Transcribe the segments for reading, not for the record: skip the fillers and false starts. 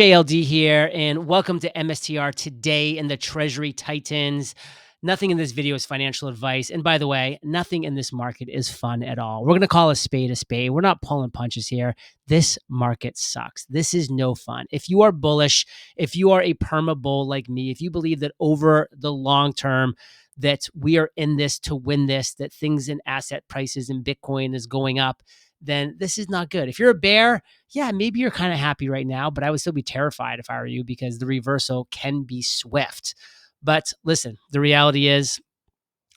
JLD here, and welcome to MSTR Today and the Treasury Titans. Nothing in this video is financial advice. And by the way, nothing in this market is fun at all. We're going to call a spade a spade. We're not pulling punches here. This market sucks. This is no fun. If you are bullish, if you are a perma bull like me, if you believe that over the long term, that we are in this to win this, that things in asset prices and Bitcoin is going up, then this is not good. If you're a bear, yeah, maybe you're kind of happy right now, but I would still be terrified if I were you because the reversal can be swift. But listen, the reality is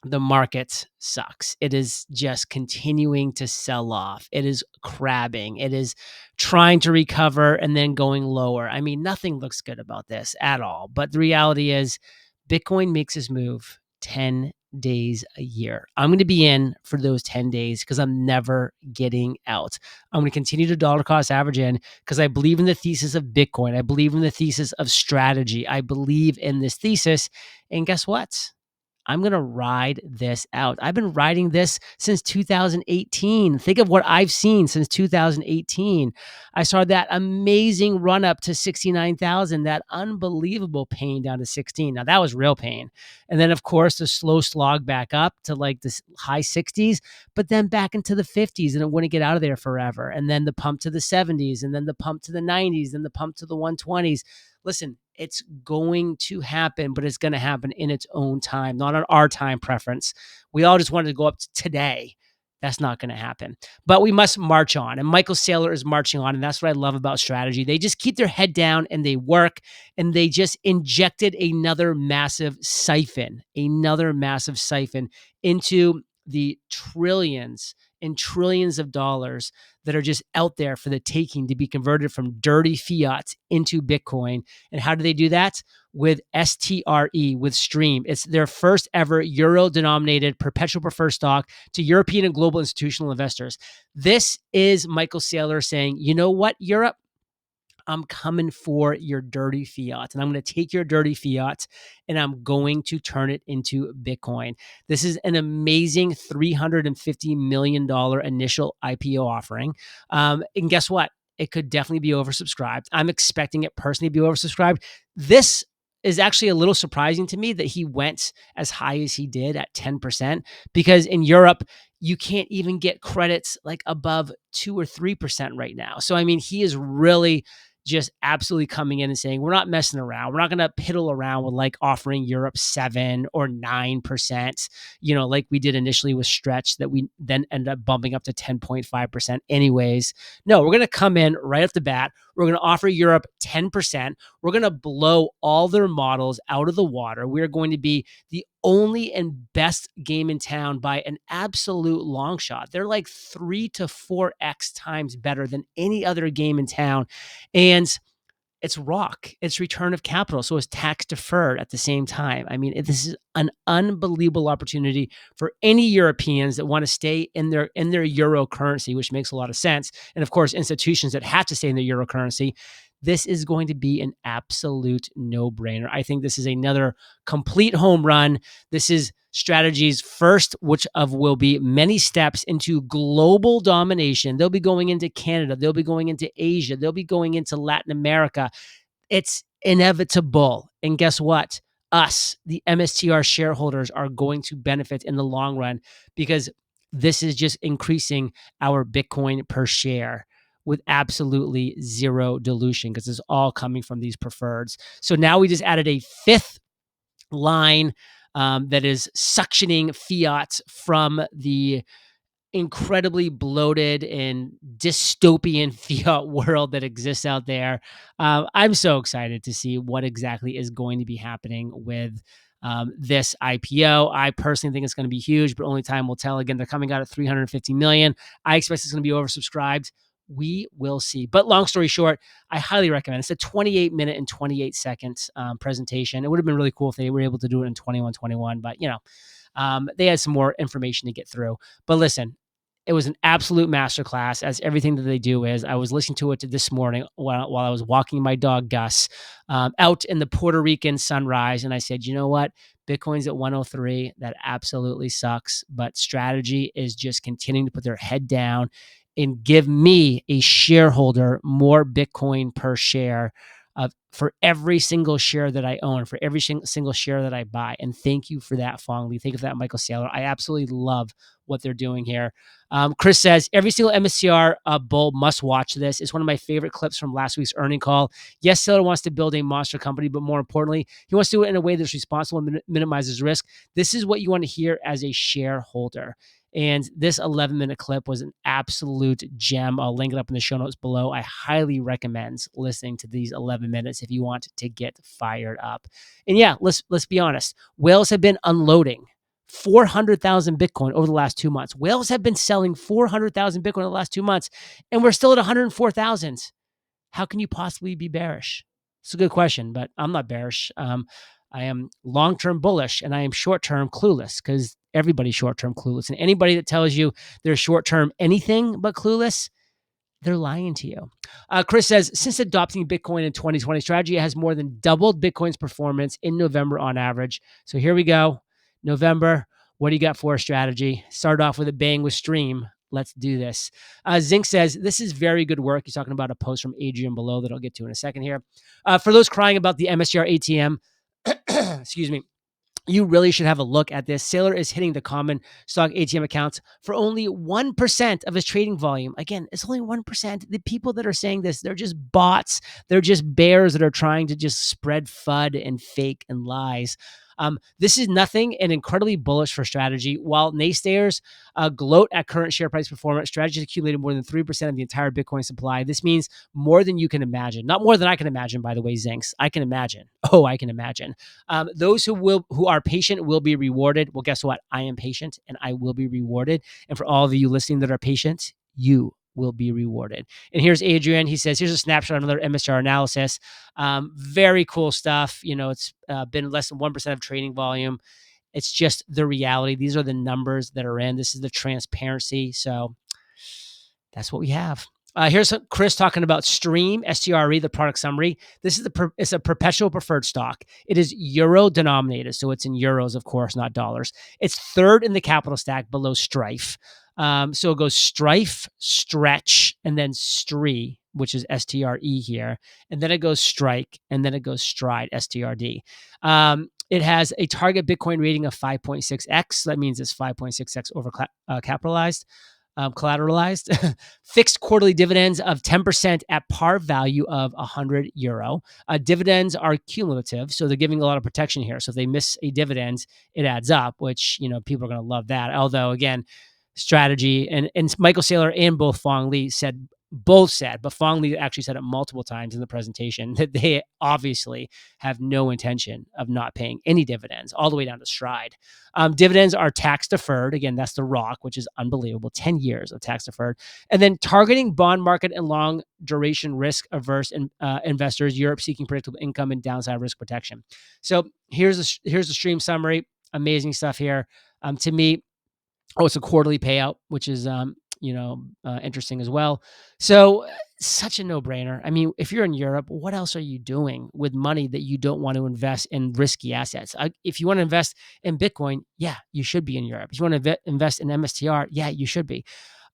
the market sucks. It is just continuing to sell off. It is crabbing. It is trying to recover and then going lower. I mean, nothing looks good about this at all. But the reality is Bitcoin makes its move 10 days a year. I'm going to be in for those 10 days because I'm never getting out. I'm going to continue to dollar cost average in because I believe in the thesis of Bitcoin. I believe in the thesis of strategy. I believe in this thesis. And guess what? I'm going to ride this out. I've been riding this since 2018. Think of what I've seen since 2018. I saw that amazing run up to 69,000, that unbelievable pain down to 16. Now that was real pain. And then of course the slow slog back up to like the high 60s, but then back into the 50s and it wouldn't get out of there forever. And then the pump to the 70s and then the pump to the 90s and the pump to the 120s. Listen, it's going to happen, but it's going to happen in its own time, not on our time preference. We all just wanted to go up to today. That's not going to happen. But we must march on. And Michael Saylor is marching on. And that's what I love about strategy. They just keep their head down and they work. And they just injected another massive siphon into the trillions and trillions of dollars that are just out there for the taking to be converted from dirty fiat into Bitcoin. And how do they do that? With STRE, with Stream. It's their first ever euro-denominated perpetual preferred stock to European and global institutional investors. This is Michael Saylor saying, you know what, Europe? I'm coming for your dirty fiat, and I'm going to take your dirty fiat and I'm going to turn it into Bitcoin. This is an amazing $350 million initial IPO offering. And guess what? It could definitely be oversubscribed. I'm expecting it personally to be oversubscribed. This is actually a little surprising to me that he went as high as he did at 10%, because in Europe, you can't even get credits like above 2 or 3% right now. So, I mean, he is really just absolutely coming in and saying, we're not messing around. We're not going to piddle around with like offering Europe 7 or 9%, like we did initially with Stretch that we then ended up bumping up to 10.5% anyways. No, we're going to come in right off the bat. We're going to offer Europe 10%. We're going to blow all their models out of the water. We're going to be the only and best game in town by an absolute long shot. They're like 3 to 4x times better than any other game in town. And it's ROC, it's return of capital. So it's tax deferred at the same time. I mean, this is an unbelievable opportunity for any Europeans that want to stay in their euro currency, which makes a lot of sense. And of course, institutions that have to stay in their euro currency. This is going to be an absolute no-brainer. I think this is another complete home run. This is Strategy's first, which will be many steps into global domination. They'll be going into Canada. They'll be going into Asia. They'll be going into Latin America. It's inevitable. And guess what? Us, the MSTR shareholders, are going to benefit in the long run because this is just increasing our Bitcoin per share with absolutely zero dilution because it's all coming from these preferreds. So now we just added a fifth line that is suctioning fiat from the incredibly bloated and dystopian fiat world that exists out there. I'm so excited to see what exactly is going to be happening with this IPO. I personally think it's going to be huge, but only time will tell. Again, they're coming out at 350 million. I expect it's going to be oversubscribed. We will see. But long story short, I highly recommend it. It's a 28-minute and 28-second presentation. It would have been really cool if they were able to do it in 21, but they had some more information to get through. But listen, it was an absolute masterclass, as everything that they do is. I was listening to it this morning while I was walking my dog Gus out in the Puerto Rican sunrise, and I said, you know what? Bitcoin's at 103. That absolutely sucks. But Strategy is just continuing to put their head down and give me, a shareholder, more Bitcoin per share for every single share that I own, for every single share that I buy. And thank you for that, Fong Li. Thank you for that, Michael Saylor. I absolutely love what they're doing here. Chris says, every single MSTR bull must watch this. It's one of my favorite clips from last week's earning call. Yes, Saylor wants to build a monster company, but more importantly, he wants to do it in a way that's responsible and minimizes risk. This is what you want to hear as a shareholder. And this 11-minute clip was an absolute gem. I'll link it up in the show notes below. I highly recommend listening to these 11 minutes if you want to get fired up. And yeah, let's be honest. Whales have been unloading 400,000 Bitcoin over the last 2 months. Whales have been selling 400,000 Bitcoin in the last 2 months, and we're still at 104,000. How can you possibly be bearish? It's a good question, but I'm not bearish. I am long-term bullish, and I am short-term clueless, because everybody's short-term clueless. And anybody that tells you they're short-term anything but clueless, they're lying to you. Chris says, since adopting Bitcoin in 2020, Strategy has more than doubled Bitcoin's performance in November on average. So here we go. November, what do you got for a Strategy? Start off with a bang with Stream. Let's do this. Zinc says, this is very good work. He's talking about a post from Adrian below that I'll get to in a second here. For those crying about the MSTR ATM, excuse me, you really should have a look at this. Saylor is hitting the common stock ATM accounts for only 1% of his trading volume. Again, it's only 1%. The people that are saying this, they're just bots. They're just bears that are trying to just spread FUD and fake and lies. This is nothing and incredibly bullish for Strategy. While naysayers gloat at current share price performance, Strategy has accumulated more than 3% of the entire Bitcoin supply. This means more than you can imagine. Not more than I can imagine, by the way, Zinks. I can imagine. Oh, I can imagine. Those who are patient will be rewarded. Well, guess what? I am patient and I will be rewarded. And for all of you listening that are patient, you will be rewarded. And here's Adrian. He says, here's a snapshot of another MSTR analysis. Very cool stuff. You know, it's been less than 1% of trading volume. It's just the reality. These are the numbers that are in. This is the transparency. So that's what we have. Here's Chris talking about Stream, STRE, the product summary. This is it's a perpetual preferred stock. It is euro denominated, so it's in euros, of course, not dollars. It's third in the capital stack below Strife. So it goes Strife, Stretch, and then STRE, which is STRE here. And then it goes Strike, and then it goes Stride, STRD. It has a target Bitcoin rating of 5.6x. That means it's 5.6x over capitalized. Collateralized, fixed quarterly dividends of 10% at par value of €100. Dividends are cumulative, so they're giving a lot of protection here. So if they miss a dividend, it adds up, which, you know, people are going to love that. Although, again, Strategy and Michael Saylor and both Fong Li both said, but Fong Li actually said it multiple times in the presentation, that they obviously have no intention of not paying any dividends, all the way down to Stride. Dividends are tax deferred. Again, that's the rock, which is unbelievable. 10 years of tax deferred. And then targeting bond market and long duration risk averse investors, Europe seeking predictable income and downside risk protection. So here's the Stream summary. Amazing stuff here. To me, it's a quarterly payout, which is interesting as well. So such a no-brainer. I mean, if you're in Europe, what else are you doing with money that you don't want to invest in risky assets? If you want to invest in Bitcoin, yeah, you should be in Europe. If you want to invest in MSTR, yeah, you should be.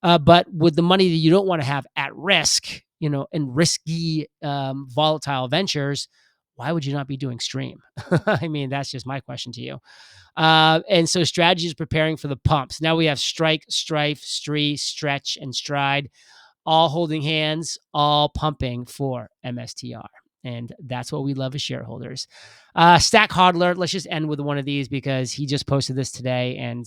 But with the money that you don't want to have at risk, in risky, volatile ventures, why would you not be doing Stream? I mean, that's just my question to you. And so Strategy is preparing for the pumps. Now we have Strike, Strife, Stree, Stretch, and Stride, all holding hands, all pumping for MSTR. And that's what we love as shareholders. Stack Hodler, let's just end with one of these because he just posted this today and,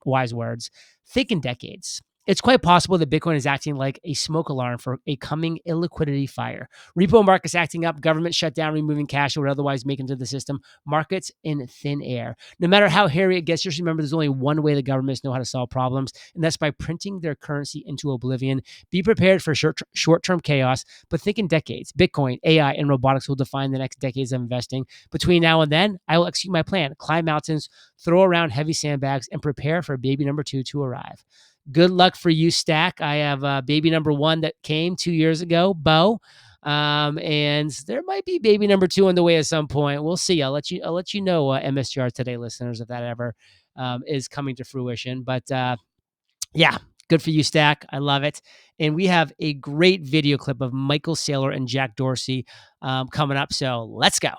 wise words. Think in decades. It's quite possible that Bitcoin is acting like a smoke alarm for a coming illiquidity fire. Repo markets acting up, government shutdown, removing cash that would otherwise make into the system, markets in thin air. No matter how hairy it gets, just remember there's only one way the governments know how to solve problems, and that's by printing their currency into oblivion. Be prepared for short-term chaos, but think in decades. Bitcoin, AI, and robotics will define the next decades of investing. Between now and then, I will execute my plan, climb mountains, throw around heavy sandbags, and prepare for baby number 2 to arrive. Good luck for you, Stack. I have baby number 1 that came 2 years ago, Bo. And there might be baby number 2 on the way at some point. We'll see. I'll let you know, MSTR Today listeners, if that ever is coming to fruition. But yeah, Good for you, Stack. I love it. And we have a great video clip of Michael Saylor and Jack Dorsey coming up. So let's go.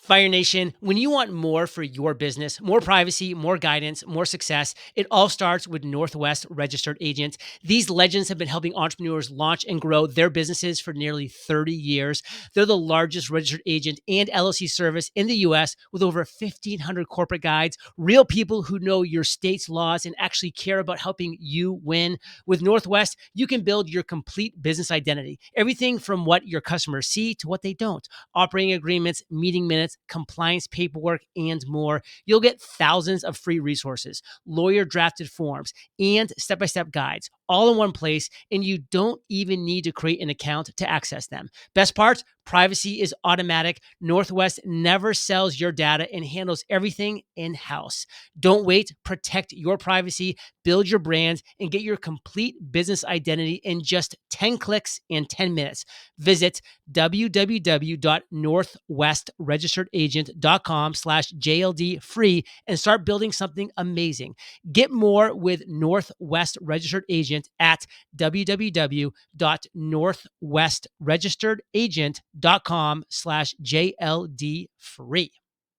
Fire Nation, when you want more for your business, more privacy, more guidance, more success, it all starts with Northwest Registered Agents. These legends have been helping entrepreneurs launch and grow their businesses for nearly 30 years. They're the largest registered agent and LLC service in the US with over 1,500 corporate guides, real people who know your state's laws and actually care about helping you win. With Northwest, you can build your complete business identity, everything from what your customers see to what they don't, operating agreements, meeting minutes, compliance paperwork, and more. You'll get thousands of free resources, lawyer drafted forms, and step-by-step guides all in one place, and you don't even need to create an account to access them. Best part, privacy is automatic. Northwest never sells your data and handles everything in-house. Don't wait. Protect your privacy, build your brand, and get your complete business identity in just 10 clicks and 10 minutes. Visit www.northwestregisteredagent.com/JLD free and start building something amazing. Get more with Northwest Registered Agent at www.northwestregisteredagent.com/JLD free.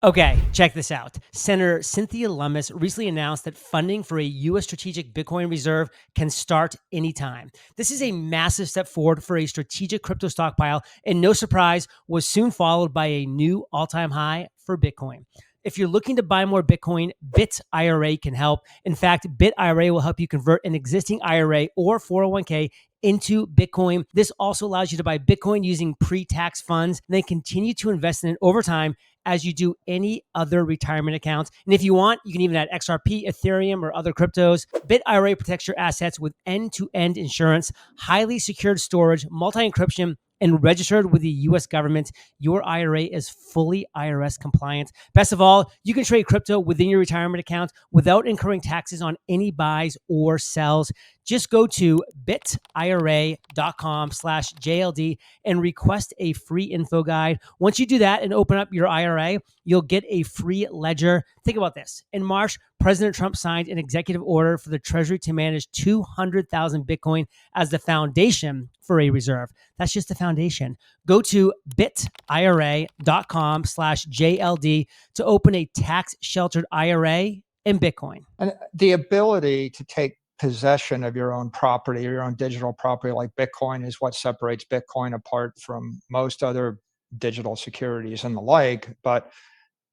Okay, check this out. Senator Cynthia Lummis recently announced that funding for a U.S. strategic Bitcoin reserve can start anytime. This is a massive step forward for a strategic crypto stockpile, and no surprise, was soon followed by a new all-time high for Bitcoin. If you're looking to buy more Bitcoin, BitIRA can help. In fact, BitIRA will help you convert an existing IRA or 401k into Bitcoin. This also allows you to buy Bitcoin using pre-tax funds and then continue to invest in it over time as you do any other retirement account. And if you want, you can even add XRP, Ethereum, or other cryptos. BitIRA protects your assets with end-to-end insurance, highly secured storage, multi-encryption, and registered with the US government. Your IRA is fully IRS compliant. Best of all, you can trade crypto within your retirement account without incurring taxes on any buys or sells. Just go to bitira.com/JLD and request a free info guide. Once you do that and open up your IRA, you'll get a free ledger. Think about this. In March, President Trump signed an executive order for the Treasury to manage 200,000 Bitcoin as the foundation for a reserve. That's just the foundation. Go to bitira.com/JLD to open a tax-sheltered IRA in Bitcoin. And the ability to take possession of your own property, your own digital property like Bitcoin, is what separates Bitcoin apart from most other digital securities and the like. But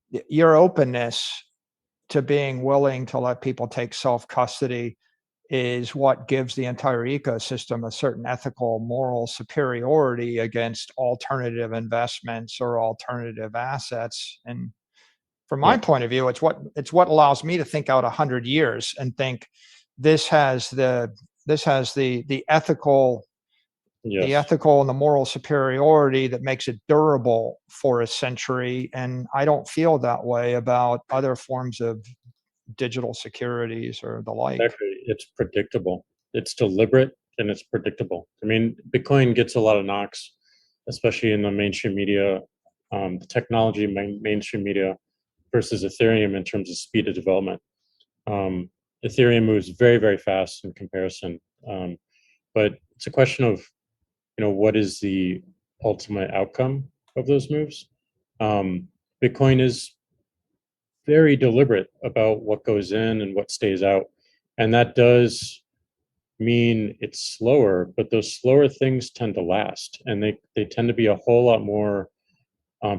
your openness to being willing to let people take self-custody is what gives the entire ecosystem a certain ethical, moral superiority against alternative investments or alternative assets. And from my point of view, it's what allows me to think out 100 years and think this has the ethical, the ethical and the moral superiority that makes it durable for a century. And I don't feel that way about other forms of digital securities or the like. Exactly. It's predictable. It's deliberate and it's predictable. I mean, Bitcoin gets a lot of knocks, especially in the mainstream media, the technology mainstream media versus Ethereum in terms of speed of development. Ethereum moves very, very fast in comparison. But it's a question of, what is the ultimate outcome of those moves? Bitcoin is very deliberate about what goes in and what stays out. And that does mean it's slower, but those slower things tend to last. And they tend to be a whole lot more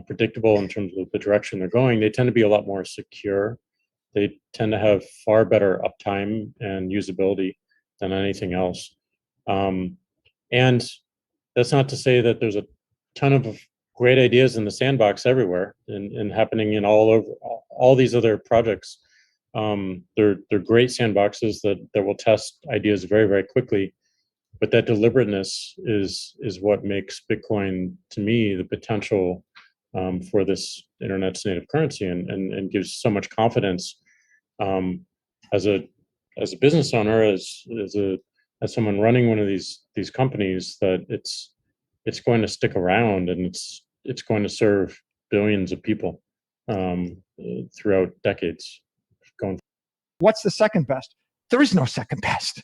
predictable in terms of the direction they're going. They tend to be a lot more secure. They tend to have far better uptime and usability than anything else. And that's not to say that there's a ton of great ideas in the sandbox everywhere and happening in all these other projects. They're great sandboxes that will test ideas very, very quickly. But that deliberateness is what makes Bitcoin, to me, the potential for this internet's native currency, and gives so much confidence as a business owner, as someone running one of these companies, that it's going to stick around and it's going to serve billions of people throughout decades. What's the second best? there is no second best.